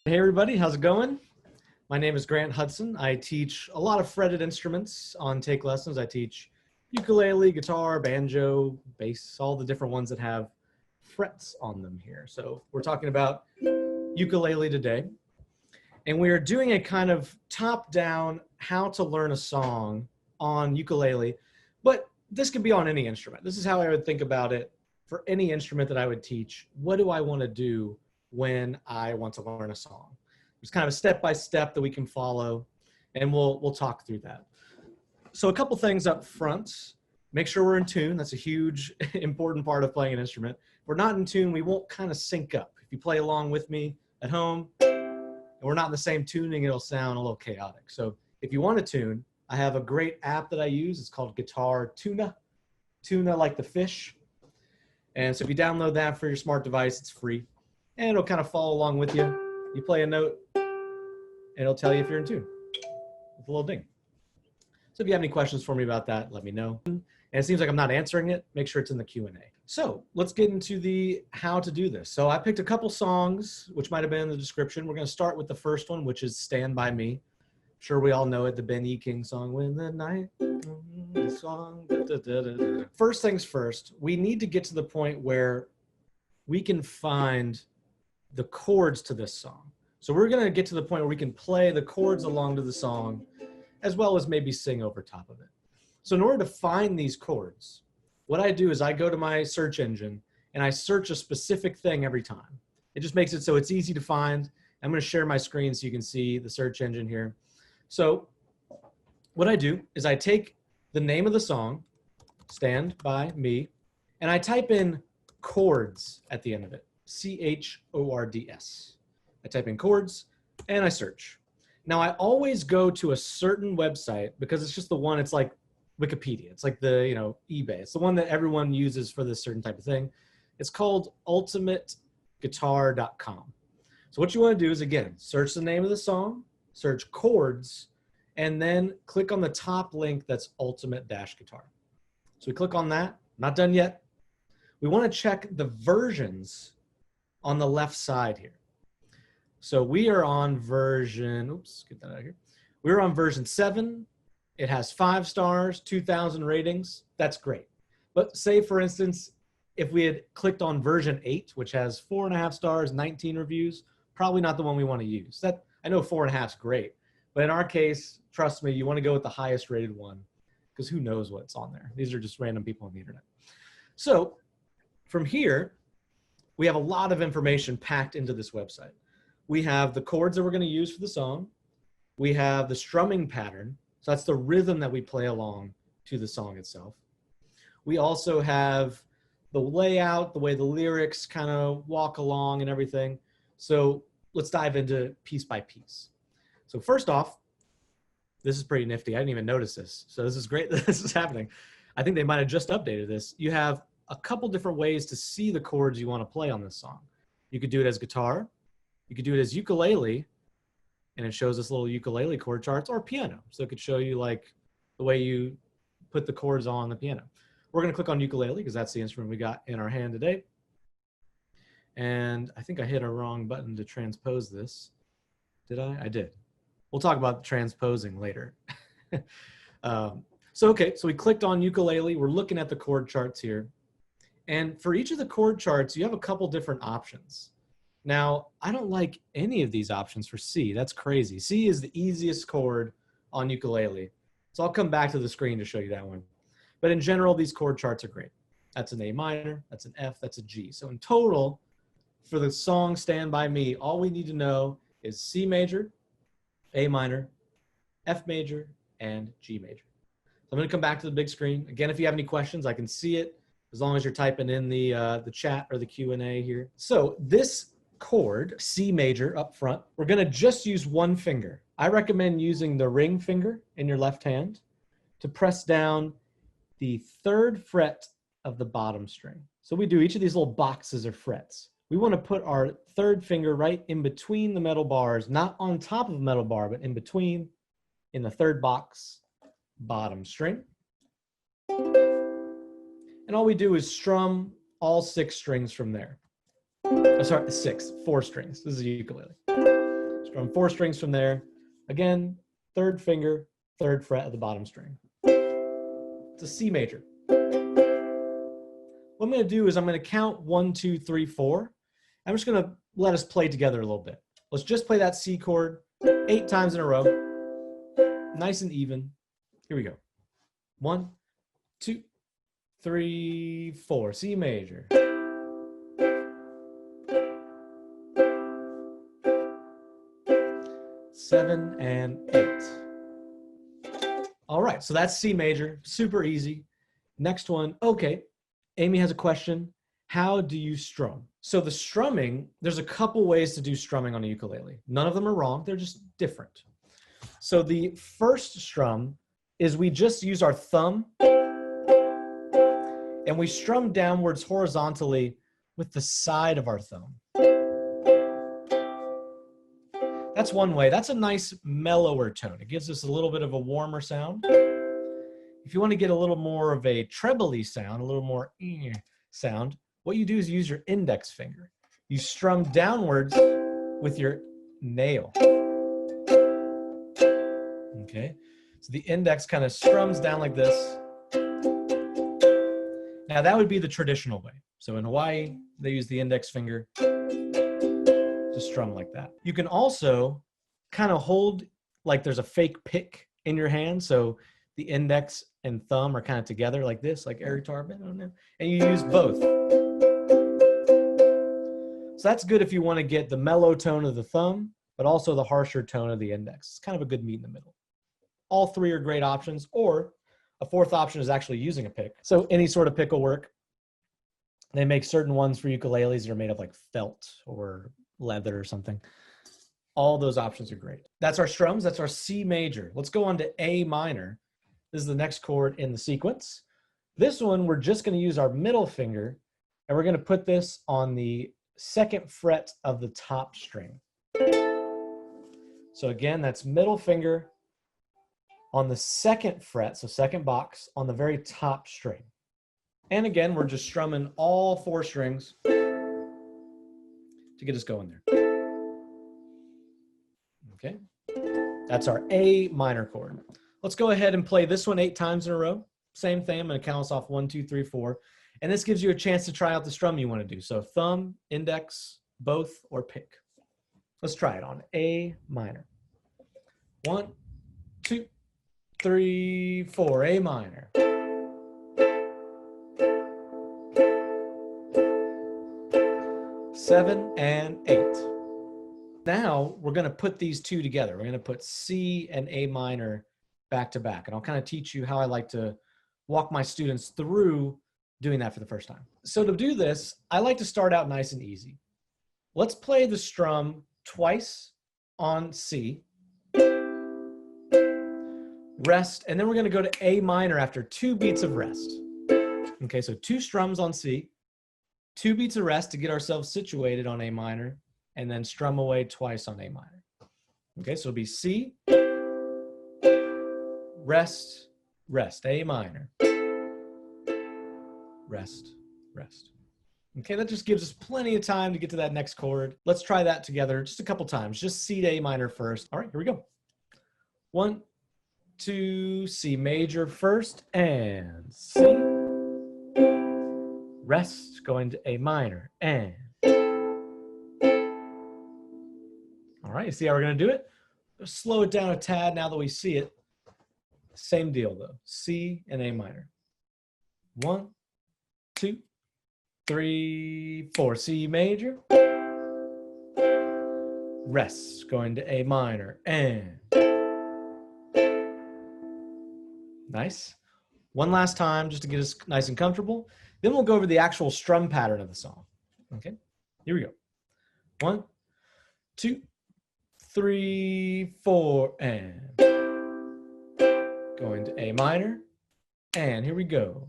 Hey everybody, how's it going? My name is Grant Hudson. I teach a lot of fretted instruments on TakeLessons. I teach ukulele, guitar, banjo, bass, all the different ones that have frets on them here. So we're talking about ukulele today. And we are doing a kind of top-down how to learn a song on ukulele, but this could be on any instrument. This is how I would think about it for any instrument that I would teach. What do I want to do when I want to learn a song? There's kind of a step-by-step that we can follow, and we'll talk through that. So a couple things up front. Make sure we're in tune. That's a huge, important part of playing an instrument. If we're not in tune, we won't kind of sync up. If you play along with me at home, and we're not in the same tuning, it'll sound a little chaotic. So if you want to tune, I have a great app that I use. It's called Guitar Tuna. Tuna like the fish. And so if you download that for your smart device, it's free. And it'll kind of follow along with you. You play a note, and it'll tell you if you're in tune with a little ding. So if you have any questions for me about that, let me know. And it seems like I'm not answering it. Make sure it's in the Q&A. So let's get into the how to do this. So I picked a couple songs, which might have been in the description. We're going to start with the first one, which is Stand By Me. I'm sure we all know it, the Ben E. King song, When the Night, the song, da, da, da, da, da. First things first, we need to get to the point where we can find the chords to this song. So we're going to get to the point where we can play the chords along to the song, as well as maybe sing over top of it. So in order to find these chords, what I do is I go to my search engine and I search a specific thing every time. It just makes it so it's easy to find. I'm going to share my screen so you can see the search engine here. So what I do is I take the name of the song, Stand By Me, and I type in chords at the end of it, C-H-O-R-D-S. I type in chords and I search. Now I always go to a certain website because it's just the one, it's like Wikipedia. It's like the, eBay. It's the one that everyone uses for this certain type of thing. It's called ultimateguitar.com. So what you want to do is, again, search the name of the song, search chords, and then click on the top link that's ultimate-guitar. So we click on that. Not done yet. We want to check the versions on the left side here. So we are on version, oops, get that out of here. We're on version 7. It has 5 stars, 2,000 ratings. That's great. But say, for instance, if we had clicked on version 8, which has 4.5 stars, 19 reviews, probably not the one we want to use. That, I know 4.5 is great, but in our case, trust me, you want to go with the highest rated one because who knows what's on there. These are just random people on the internet. So from here, we have a lot of information packed into this website. We have the chords that we're going to use for the song. We have the strumming pattern. So that's the rhythm that we play along to the song itself. We also have the layout, the way the lyrics kind of walk along and everything. So let's dive into piece by piece. So first off, this is pretty nifty. I didn't even notice this. So this is great that this is happening. I think they might have just updated this. You have a couple different ways to see the chords you want to play on this song. You could do it as guitar. You could do it as ukulele, and it shows this little ukulele chord charts, or piano. So it could show you like the way you put the chords on the piano. We're going to click on ukulele because that's the instrument we got in our hand today. And I think I hit a wrong button to transpose this. Did I? I did. We'll talk about transposing later. So we clicked on ukulele. We're looking at the chord charts here. And for each of the chord charts, you have a couple different options. Now, I don't like any of these options for C. That's crazy. C is the easiest chord on ukulele. So I'll come back to the screen to show you that one. But in general, these chord charts are great. That's an A minor, that's an F, that's a G. So in total, for the song Stand By Me, all we need to know is C major, A minor, F major, and G major. So I'm going to come back to the big screen. Again, if you have any questions, I can see it as long as you're typing in the chat or the Q&A here. So this chord, C major up front, we're going to just use one finger. I recommend using the ring finger in your left hand to press down the 3rd fret of the bottom string. So we do each of these little boxes or frets. We want to put our 3rd finger right in between the metal bars, not on top of the metal bar, but in between, in the 3rd box, bottom string. And all we do is strum all 6 strings from there. Oh, sorry, 4 strings. This is a ukulele. Strum 4 strings from there. Again, third finger, third fret of the bottom string. It's a C major. What I'm going to do is I'm going to count 1, 2, 3, 4. I'm just going to let us play together a little bit. Let's just play that C chord 8 times in a row. Nice and even. Here we go. 1, 2, 3, 4. C major. Seven and 8. All right, so that's C major. Super easy. Next one. Okay, Amy has a question. How do you strum? So the strumming, there's a couple ways to do strumming on a ukulele. None of them are wrong. They're just different. So the first strum is we just use our thumb and we strum downwards horizontally with the side of our thumb. That's one way. That's a nice mellower tone. It gives us a little bit of a warmer sound. If you want to get a little more of a trebly sound, a little more sound, what you do is use your index finger. You strum downwards with your nail. Okay, so the index kind of strums down like this. Now that would be the traditional way. So in Hawaii, they use the index finger to strum like that. You can also kind of hold like there's a fake pick in your hand. So the index and thumb are kind of together like this, like air guitar, and you use both. So that's good if you want to get the mellow tone of the thumb, but also the harsher tone of the index. It's kind of a good meet in the middle. All three are great options, or a fourth option is actually using a pick. So any sort of pick will work. They make certain ones for ukuleles that are made of like felt or leather or something. All those options are great. That's our strums. That's our C major. Let's go on to A minor. This is the next chord in the sequence. This one, we're just going to use our middle finger, and we're going to put this on the second fret of the top string. So again, that's middle finger on the second fret, so second box, on the very top string. And again, we're just strumming all 4 strings to get us going there. Okay, that's our A minor chord. Let's go ahead and play this one 8 times in a row. Same thing, I'm gonna count us off 1, 2, 3, 4. And this gives you a chance to try out the strum you wanna do. So thumb, index, both, or pick. Let's try it on A minor. 1, 2, 3, 4, A minor. Seven and 8. Now we're going to put these two together. We're going to put C and A minor back to back. And I'll kind of teach you how I like to walk my students through doing that for the first time. So to do this, I like to start out nice and easy. Let's play the strum twice on C. Rest, and then we're going to go to A minor after 2 beats of rest. Okay, so 2 strums on C, 2 beats of rest to get ourselves situated on A minor, and then strum away twice on A minor. Okay, so it'll be C, rest, rest, A minor, rest, rest. Okay, that just gives us plenty of time to get to that next chord. Let's try that together just a couple times. Just C to A minor first. All right, here we go. 1, 2, C major first, and C. Rest, going to A minor, and. All right, you see how we're gonna do it? Let's slow it down a tad now that we see it. Same deal though, C and A minor. 1, 2, 3, 4, C major. Rest, going to A minor, and. Nice. One last time just to get us nice and comfortable. Then we'll go over the actual strum pattern of the song. Okay, here we go. 1, 2, 3, 4, and. Going to A minor, and here we go.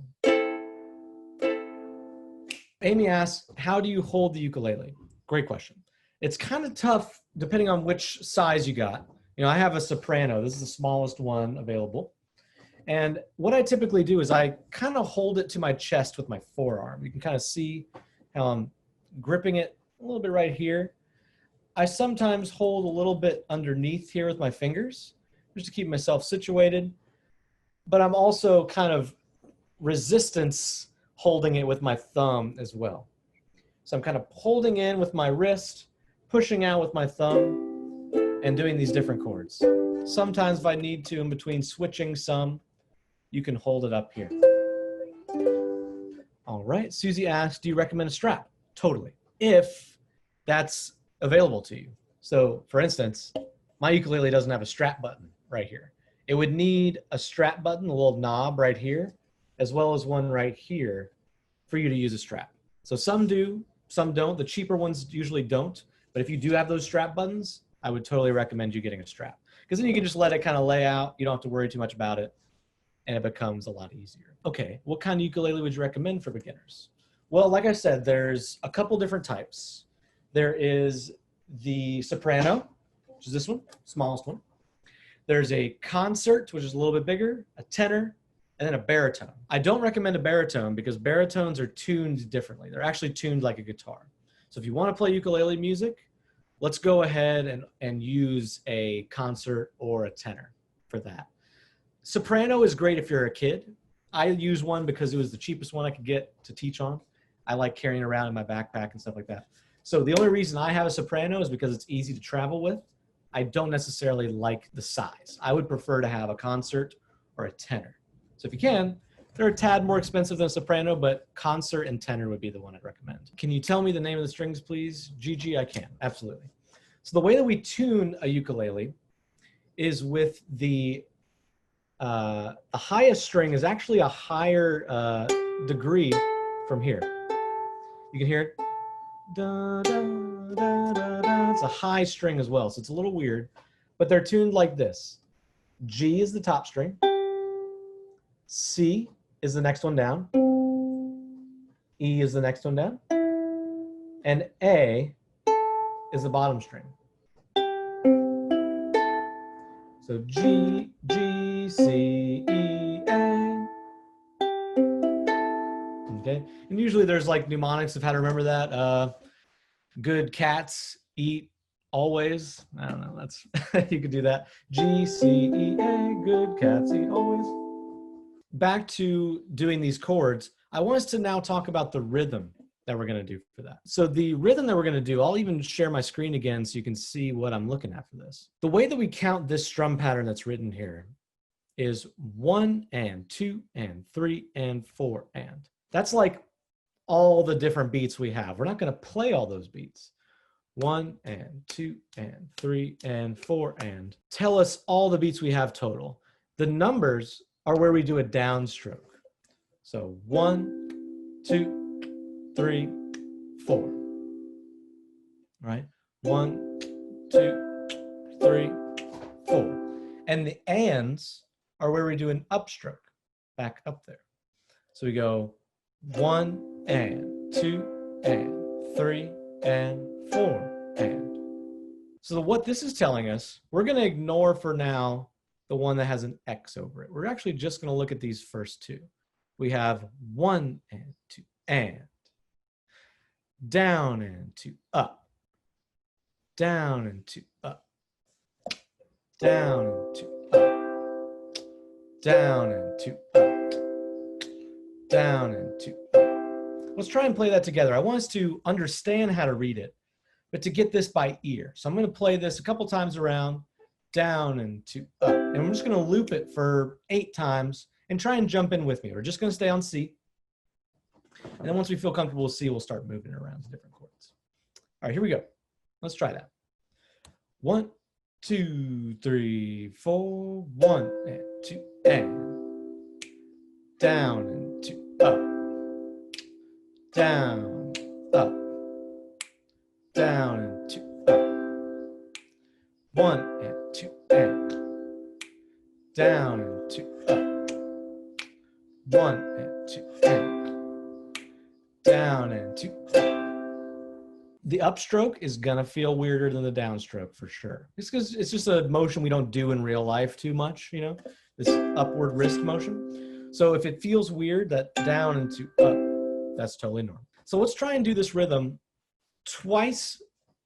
Amy asks, how do you hold the ukulele? Great question. It's kind of tough depending on which size you got. You know, I have a soprano. This is the smallest one available. And what I typically do is I kind of hold it to my chest with my forearm. You can kind of see how I'm gripping it a little bit right here. I sometimes hold a little bit underneath here with my fingers just to keep myself situated, but I'm also kind of resistance holding it with my thumb as well. So I'm kind of holding in with my wrist, pushing out with my thumb, and doing these different chords. Sometimes if I need to, in between switching some, you can hold it up here. All right, Susie asked, do you recommend a strap? Totally, if that's available to you. So for instance, my ukulele doesn't have a strap button right here. It would need a strap button, a little knob right here, as well as one right here for you to use a strap. So some do, some don't. The cheaper ones usually don't. But if you do have those strap buttons, I would totally recommend you getting a strap. Because then you can just let it kind of lay out. You don't have to worry too much about it. And it becomes a lot easier. Okay, what kind of ukulele would you recommend for beginners? Well, like I said, there's a couple different types. There is the soprano, which is this one, smallest one. There's a concert, which is a little bit bigger, a tenor, and then a baritone. I don't recommend a baritone because baritones are tuned differently. They're actually tuned like a guitar. So if you want to play ukulele music, let's go ahead and use a concert or a tenor for that. Soprano is great if you're a kid. I use one because it was the cheapest one I could get to teach on. I like carrying around in my backpack and stuff like that. So the only reason I have a soprano is because it's easy to travel with. I don't necessarily like the size. I would prefer to have a concert or a tenor. So if you can, they're a tad more expensive than a soprano, but concert and tenor would be the one I'd recommend. Can you tell me the name of the strings, please? Gigi, I can, absolutely. So the way that we tune a ukulele is with the highest string is actually a higher degree from here. You can hear it. Da, da, da, da, da. It's a high string as well, so it's a little weird, but they're tuned like this. G is the top string. C is the next one down. E is the next one down. And A is the bottom string. So G, G, C, E, A. Okay, and usually there's like mnemonics of how to remember that. Good cats eat always. I don't know, that's, you could do that. G, C, E, A, good cats eat always. Back to doing these chords, I want us to now talk about the rhythm that we're going to do for that. So the rhythm that we're going to do, I'll even share my screen again so you can see what I'm looking at for this. The way that we count this strum pattern that's written here is 1 and 2 and 3 and 4 and. That's like all the different beats we have. We're not going to play all those beats. 1 and 2 and 3 and 4 and. Tell us all the beats we have total. The numbers are where we do a downstroke. So 1, 2, 3, 4. Right? 1, 2, 3, 4. And the ands are where we do an upstroke back up there. So we go 1 and 2 and 3 and 4 and. So what this is telling us, we're going to ignore for now the one that has an X over it. We're actually just going to look at these first two. We have 1 and 2 and. Down and 2 up. Down and 2 up. Down and 2 up. Down and 2 up. Down and 2 up. Let's try and play that together. I want us to understand how to read it, but to get this by ear. So I'm going to play this a couple times around. Down and 2 up. And I'm just going to loop it for 8 times and try and jump in with me. We're just going to stay on C. And then once we feel comfortable with C, we'll start moving around to different chords. All right, here we go. Let's try that. 1, 2, 3, 4. 1 and 2 and. Down and 2 up. Down, up. Down and 2 up. 1 and 2 and. Down and 2 up. 1 and 2 and. Down and 2 up. The upstroke is gonna feel weirder than the downstroke for sure. It's because it's just a motion we don't do in real life too much, you know, this upward wrist motion. So if it feels weird, that down and 2 up, that's totally normal. So let's try and do this rhythm twice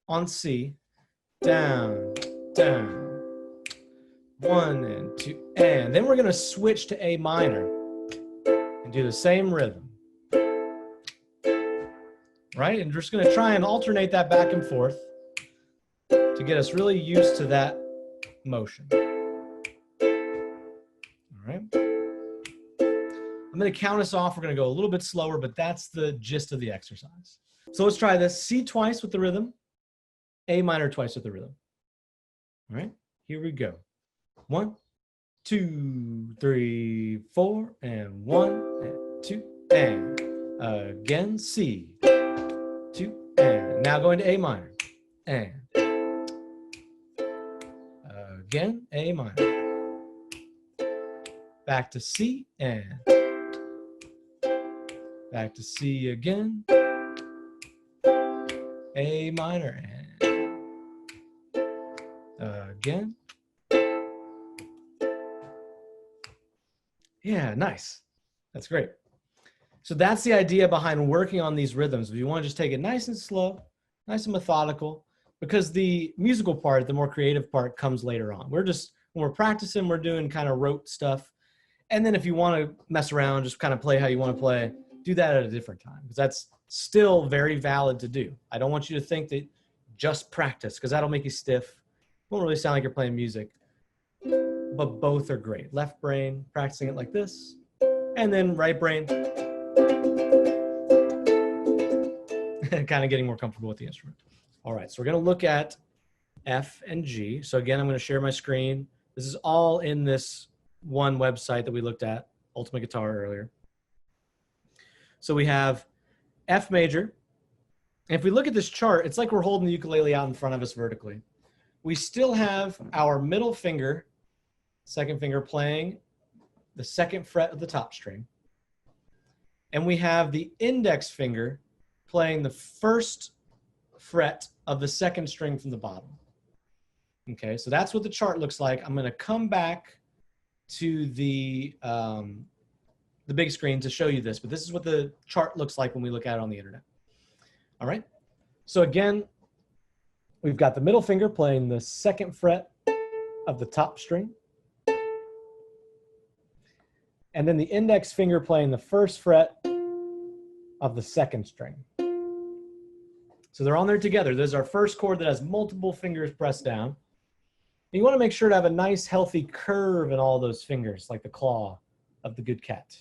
on C down, down, 1 and 2, and then we're going to switch to A minor and do the same rhythm, right? And we're just going to try and alternate that back and forth to get us really used to that motion. All right. I'm going to count us off. We're going to go a little bit slower, but that's the gist of the exercise. So let's try this. C twice with the rhythm, A minor twice with the rhythm. All right, here we go. 1, 2, 3, 4, and 1 and 2, and again C, 2, and now going to A minor, and again A minor, back to C, and back to C again, A minor, and again. Yeah, nice. That's great. So that's the idea behind working on these rhythms. If you want to just take it nice and slow, nice and methodical, because the musical part, the more creative part, comes later on. When we're practicing, we're doing kind of rote stuff. And then if you want to mess around, just kind of play how you want to play, do that at a different time, because that's still very valid to do. I don't want you to think that just practice, because that'll make you stiff. It won't really sound like you're playing music. But both are great. Left brain, practicing it like this, and then right brain, kind of getting more comfortable with the instrument. All right, so we're going to look at F and G. So again, I'm going to share my screen. This is all in this one website that we looked at, Ultimate Guitar, earlier. So we have F major. And if we look at this chart, it's like we're holding the ukulele out in front of us vertically. We still have our middle finger, second finger, playing the second fret of the top string. And we have the index finger playing the first fret of the second string from the bottom. Okay, so that's what the chart looks like. I'm going to come back to the big screen to show you this, but this is what the chart looks like when we look at it on the internet. All right, so again, we've got the middle finger playing the second fret of the top string, and then the index finger playing the first fret of the second string. So they're on there together. There's our first chord that has multiple fingers pressed down. You want to make sure to have a nice healthy curve in all those fingers, like the claw of the good cat,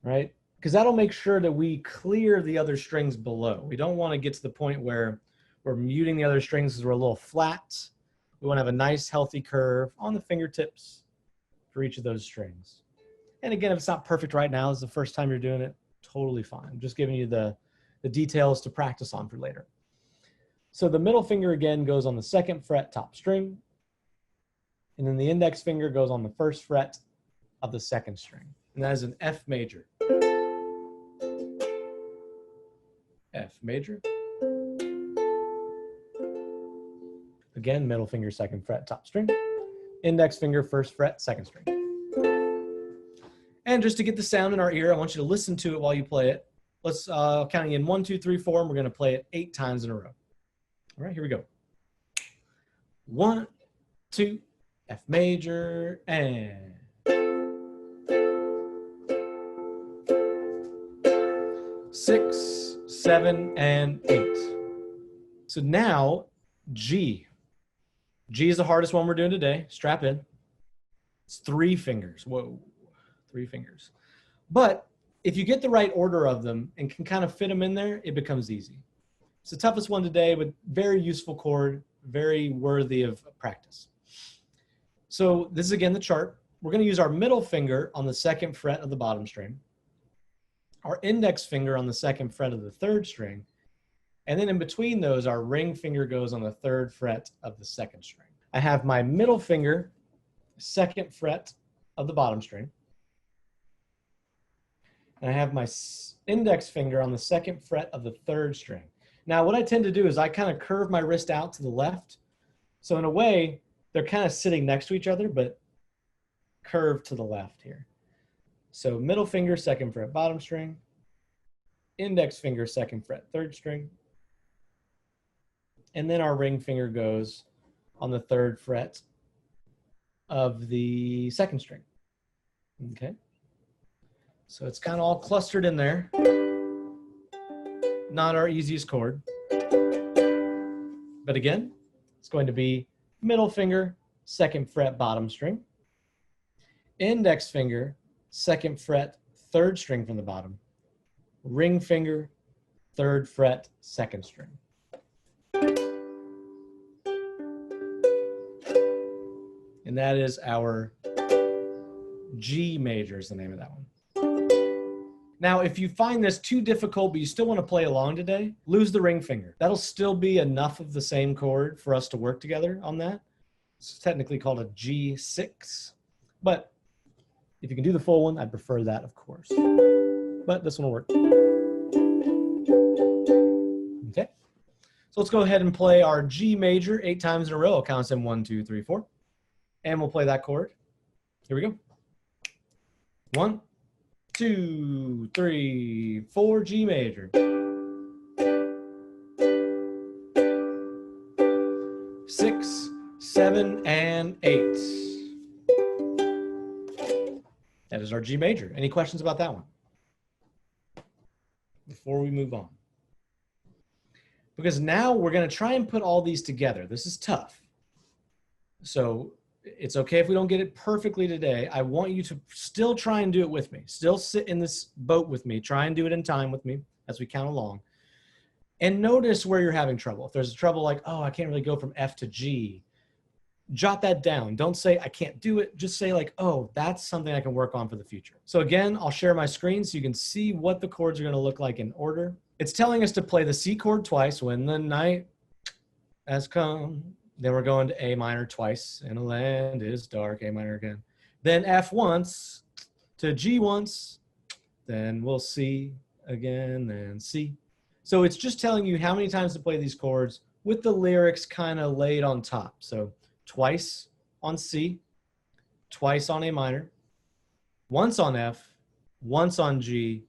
right? Because that'll make sure that we clear the other strings below. We don't want to get to the point where we're muting the other strings because we're a little flat. We want to have a nice healthy curve on the fingertips for each of those strings. And again, if it's not perfect right now, this is the first time you're doing it, totally fine. I'm just giving you the details to practice on for later. So the middle finger again goes on the second fret top string, and then the index finger goes on the first fret of the second string. And that is an F major. F major. Again, middle finger, second fret, top string. Index finger, first fret, second string. And just to get the sound in our ear, I want you to listen to it while you play it. Let's counting in 1, 2, 3, 4, and we're going to play it 8 times in a row. All right, here we go. 1, 2, F major, and 6, 7, and 8. So now G. G is the hardest one we're doing today. Strap in. It's 3 fingers. Whoa, 3 fingers. But if you get the right order of them and can kind of fit them in there, it becomes easy. It's the toughest one today, but very useful chord, very worthy of practice. So this is again the chart. We're going to use our middle finger on the second fret of the bottom string, our index finger on the second fret of the third string, and then in between those, our ring finger goes on the third fret of the second string. I have my middle finger, second fret of the bottom string, and I have my index finger on the second fret of the third string. Now, what I tend to do is I kind of curve my wrist out to the left. So in a way, they're kind of sitting next to each other, but curved to the left here. So middle finger, second fret, bottom string. Index finger, second fret, third string. And then our ring finger goes on the 3rd fret of the 2nd string. Okay. So it's kind of all clustered in there. Not our easiest chord. But again, it's going to be middle finger, 2nd fret, bottom string. Index finger, 2nd fret, 3rd string from the bottom. Ring finger, 3rd fret, 2nd string. And that is our G major is the name of that one. Now, if you find this too difficult, but you still want to play along today, lose the ring finger. That'll still be enough of the same chord for us to work together on that. It's technically called a G6, but if you can do the full one, I'd prefer that, of course. But this one will work. Okay. So let's go ahead and play our G major 8 times in a row. I'll count them 1, 2, 3, 4. And we'll play that chord. Here we go. 1, 2, 3, 4, G major. 6, 7, and 8. That is our G major. Any questions about that one before we move on? Because now we're going to try and put all these together. This is tough. So it's okay if we don't get it perfectly today. I want you to still try and do it with me. Still sit in this boat with me. Try and do it in time with me as we count along. And notice where you're having trouble. If there's trouble like, oh, I can't really go from F to G, jot that down. Don't say, I can't do it. Just say like, oh, that's something I can work on for the future. So again, I'll share my screen so you can see what the chords are going to look like in order. It's telling us to play the C chord twice, when the night has come. Then we're going to A minor twice, and the land is dark, A minor again. Then F once, to G once, then we'll C again, then C. So it's just telling you how many times to play these chords with the lyrics kind of laid on top. So twice on C, twice on A minor, once on F, once on G,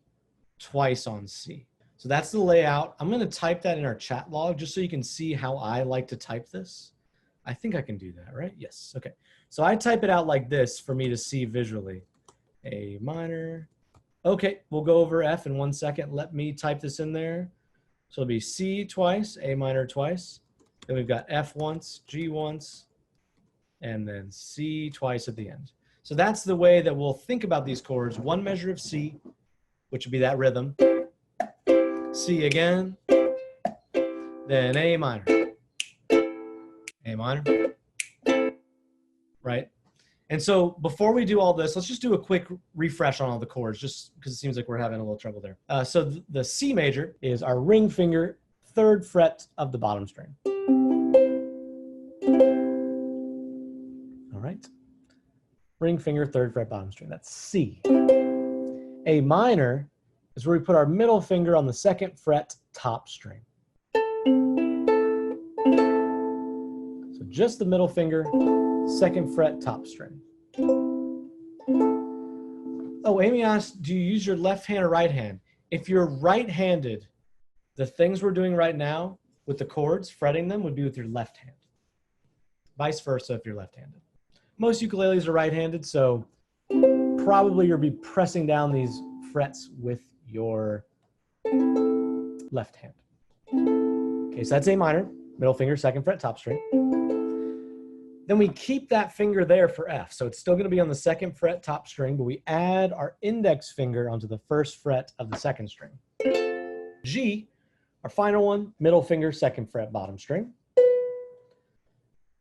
twice on C. So that's the layout. I'm going to type that in our chat log just so you can see how I like to type this. I think I can do that, right? Yes. Okay. So I type it out like this for me to see visually. A minor. Okay, we'll go over F in 1 second. Let me type this in there. So it'll be C twice, A minor twice. Then we've got F once, G once, and then C twice at the end. So that's the way that we'll think about these chords. One measure of C, which would be that rhythm. C again, then A minor. A minor, right? And so before we do all this, let's just do a quick refresh on all the chords, just because it seems like we're having a little trouble there. So the C major is our ring finger, 3rd fret of the bottom string. All right. Ring finger, 3rd fret, bottom string. That's C. A minor is where we put our middle finger on the 2nd fret, top string. Just the middle finger, 2nd fret, top string. Oh, Amy asked, do you use your left hand or right hand? If you're right-handed, the things we're doing right now with the chords, fretting them, would be with your left hand. Vice versa if you're left-handed. Most ukuleles are right-handed, so probably you'll be pressing down these frets with your left hand. Okay, so that's A minor, middle finger, 2nd fret, top string. Then we keep that finger there for F. So it's still going to be on the 2nd fret top string, but we add our index finger onto the 1st fret of the 2nd string. G, our final one, middle finger, 2nd fret, bottom string.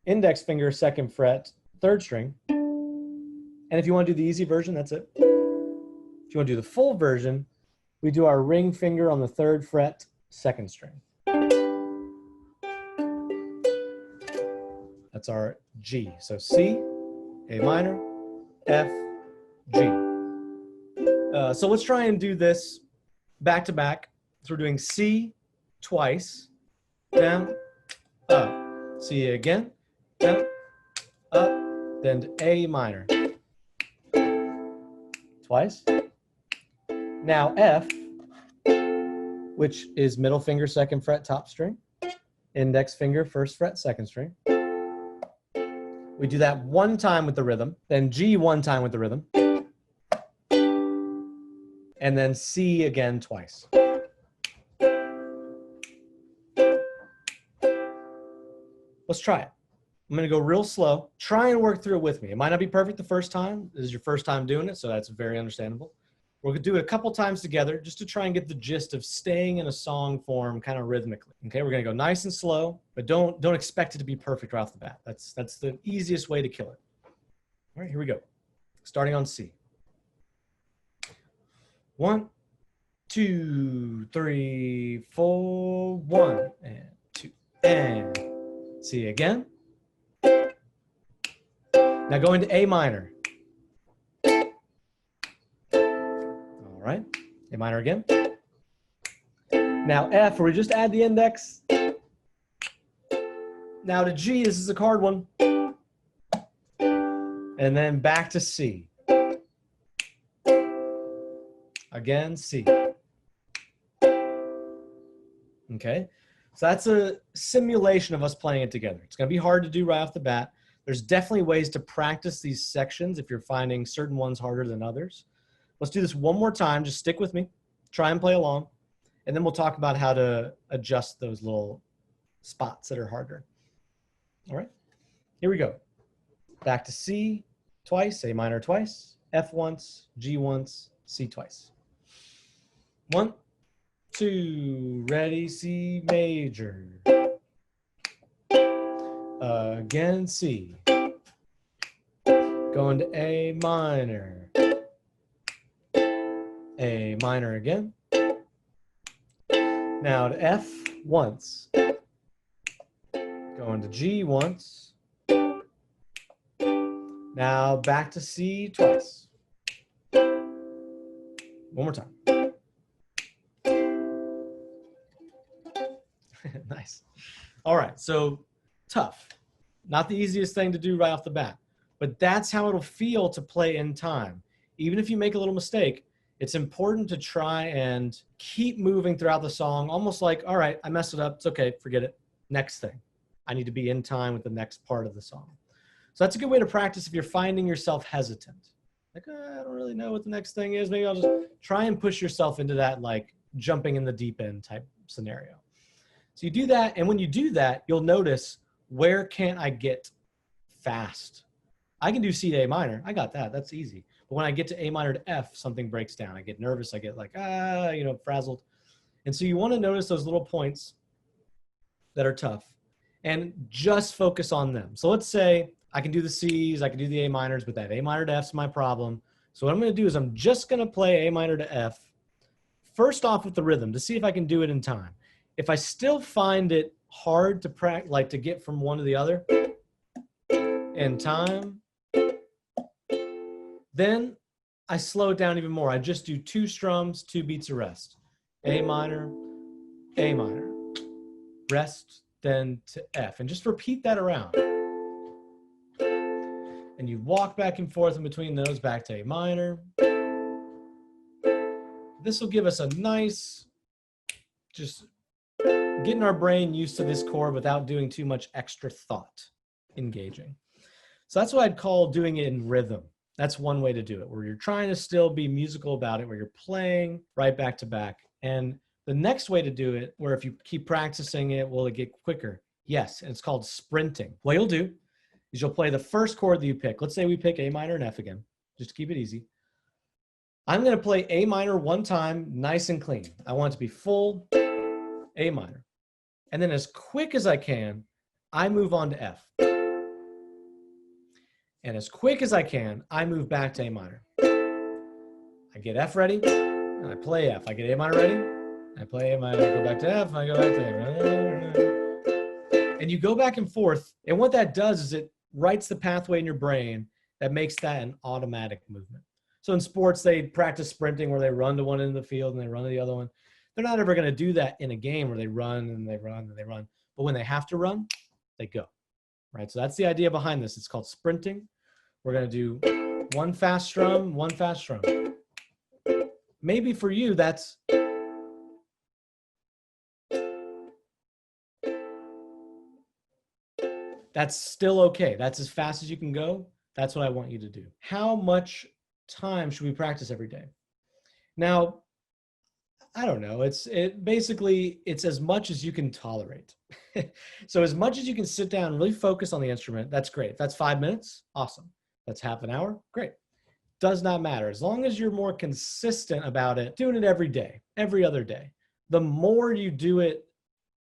Index finger, 2nd fret, 3rd string. And if you want to do the easy version, that's it. If you want to do the full version, we do our ring finger on the 3rd fret, 2nd string. That's our G. So C, A minor, F, G. So let's try and do this back to back. So we're doing C twice, down, up. C again, down, up, then A minor. Twice. Now F, which is middle finger, 2nd fret, top string. Index finger, 1st fret, 2nd string. We do that one time with the rhythm, then G one time with the rhythm, and then C again twice. Let's try it. I'm going to go real slow. Try and work through it with me. It might not be perfect the first time. This is your first time doing it, so that's very understandable. We're going to do it a couple times together just to try and get the gist of staying in a song form kind of rhythmically. Okay, we're going to go nice and slow, but don't expect it to be perfect right off the bat. That's the easiest way to kill it. All right, here we go. Starting on C. 1, 2, 3, 4. 1 and 2 and C again. Now go into A minor. All right, A minor again. Now F, where we just add the index. Now to G, this is a chord one. And then back to C. Again, C. Okay, so that's a simulation of us playing it together. It's going to be hard to do right off the bat. There's definitely ways to practice these sections if you're finding certain ones harder than others. Let's do this one more time. Just stick with me. Try and play along. And then we'll talk about how to adjust those little spots that are harder. All right, here we go. Back to C twice, A minor twice, F once, G once, C twice. 1, 2, ready, C major. Again, C. Going to A minor. A minor again. Now to F once. Going to G once. Now back to C twice. One more time. Nice. All right, so tough. Not the easiest thing to do right off the bat, but that's how it'll feel to play in time. Even if you make a little mistake, it's important to try and keep moving throughout the song, almost like, all right, I messed it up. It's okay, forget it. Next thing. I need to be in time with the next part of the song. So that's a good way to practice if you're finding yourself hesitant. Like, I don't really know what the next thing is. Maybe I'll just try and push yourself into that, like, jumping in the deep end type scenario. So you do that, and when you do that, you'll notice, where can't I get fast? I can do C to A minor. I got that. That's easy. But when I get to A minor to F, something breaks down. I get nervous. I get like, frazzled. And so you want to notice those little points that are tough and just focus on them. So let's say I can do the C's, I can do the A minors, but that A minor to F is my problem. So what I'm going to do is I'm just going to play A minor to F, first off with the rhythm to see if I can do it in time. If I still find it hard to practice, like to get from one to the other in time, then I slow it down even more. I just do 2 strums, 2 beats of rest. A minor, rest, then to F. And just repeat that around. And you walk back and forth in between those, back to A minor. This will give us a nice, just getting our brain used to this chord without doing too much extra thought engaging. So that's what I'd call doing it in rhythm. That's one way to do it, where you're trying to still be musical about it, where you're playing right back to back. And the next way to do it, where if you keep practicing it, will it get quicker? Yes, and it's called sprinting. What you'll do is you'll play the first chord that you pick. Let's say we pick A minor and F again, just to keep it easy. I'm going to play A minor one time, nice and clean. I want it to be full A minor. And then as quick as I can, I move on to F. And as quick as I can, I move back to A minor. I get F ready, and I play F. I get A minor ready, I play A minor, I go back to F, I go back to A. And you go back and forth, and what that does is it writes the pathway in your brain that makes that an automatic movement. So in sports, they practice sprinting where they run to one end of the field and they run to the other one. They're not ever going to do that in a game where they run and they run and they run. But when they have to run, they go. Right? So that's the idea behind this. It's called sprinting. We're going to do 1 fast strum, 1 fast strum. Maybe for you, that's That's still okay. That's as fast as you can go. That's what I want you to do. How much time should we practice every day? Now, I don't know. Basically it's as much as you can tolerate. So as much as you can sit down and really focus on the instrument, that's great. If that's 5 minutes, awesome. That's half an hour, great. Does not matter. As long as you're more consistent about it, doing it every day, every other day. The more you do it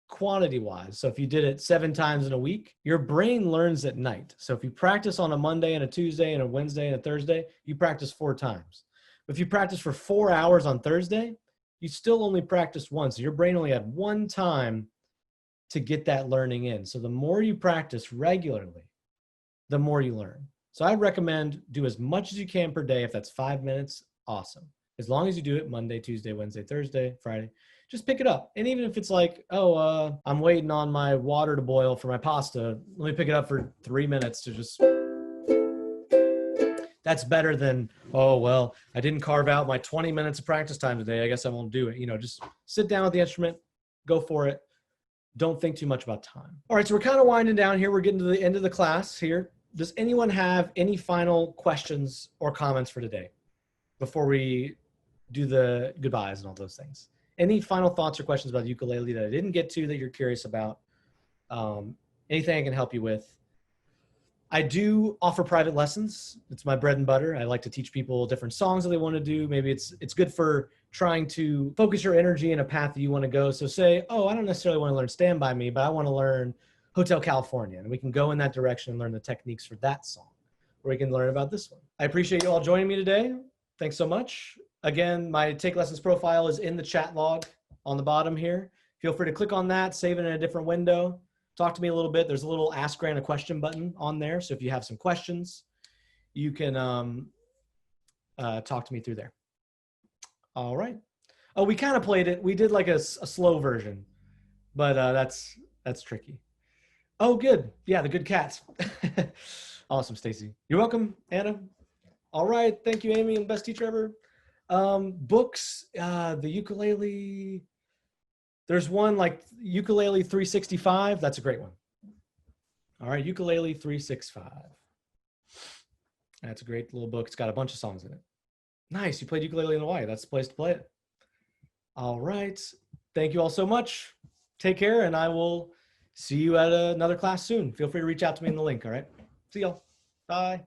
quantity wise, so if you did it 7 times in a week, your brain learns at night. So if you practice on a Monday and a Tuesday and a Wednesday and a Thursday, you practice 4 times. If you practice for 4 hours on Thursday, you still only practiced once. Your brain only had 1 time to get that learning in. So the more you practice regularly, the more you learn. So I recommend do as much as you can per day. If that's 5 minutes, awesome. As long as you do it Monday, Tuesday, Wednesday, Thursday, Friday, just pick it up. And even if it's like, oh, I'm waiting on my water to boil for my pasta, let me pick it up for 3 minutes to just, that's better than, oh, well, I didn't carve out my 20 minutes of practice time today. I guess I won't do it. You know, just sit down with the instrument, go for it. Don't think too much about time. All right, so we're kind of winding down here. We're getting to the end of the class here. Does anyone have any final questions or comments for today before we do the goodbyes and all those things? Any final thoughts or questions about the ukulele that I didn't get to that you're curious about? Anything I can help you with? I do offer private lessons. It's my bread and butter. I like to teach people different songs that they want to do. Maybe it's good for trying to focus your energy in a path that you want to go. So say, oh, I don't necessarily want to learn Stand By Me, but I want to learn Hotel California. And we can go in that direction and learn the techniques for that song, or we can learn about this one. I appreciate you all joining me today. Thanks so much. Again, my Take Lessons profile is in the chat log on the bottom here. Feel free to click on that, save it in a different window. Talk to me a little bit. There's a little Ask Grant a Question button on there. So if you have some questions, you can talk to me through there. All right. Oh, we kind of played it. We did like a slow version, but that's tricky. Oh, good. Yeah, the good cats. Awesome, Stacy. You're welcome, Anna. All right. Thank you, Amy, and best teacher ever. Books, the ukulele. There's one like Ukulele 365. That's a great one. All right, Ukulele 365. That's a great little book. It's got a bunch of songs in it. Nice. You played ukulele in Hawaii. That's the place to play it. All right. Thank you all so much. Take care, and I will see you at another class soon. Feel free to reach out to me in the link. All right. See y'all. Bye.